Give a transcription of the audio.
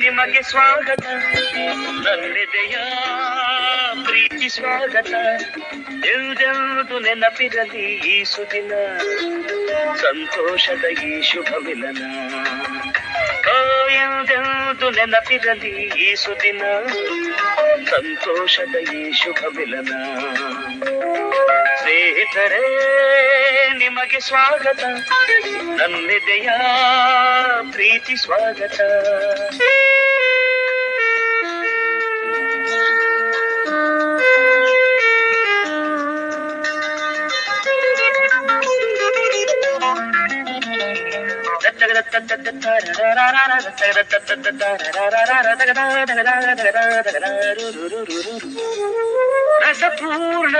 ನಿಮಗೆ ಸ್ವಾಗತ, ನನ್ನೆದೆಯ ಪ್ರೀತಿ ಸ್ವಾಗತ. ಎಂದೆಂದು ನೆನಪಿರಲಿ ಈ ಸುದಿನ, ಸಂತೋಷದ ಈ ಶುಭ ಮಿಲನ. ಎಂದೆಂದು ನೆನಪಿರಲಿ ಈ ಸುದಿನ, ಸಂತೋಷದ ಈ ಶುಭ ಮಿಲನ. ಸ್ನೇಹಿತರೇ ನಿಮಗೆ ಸ್ವಾಗತ, ನನ್ನೆದೆಯ ಪ್ರೀತಿ ಸ್ವಾಗತ. ರಸಪೂರ್ಣ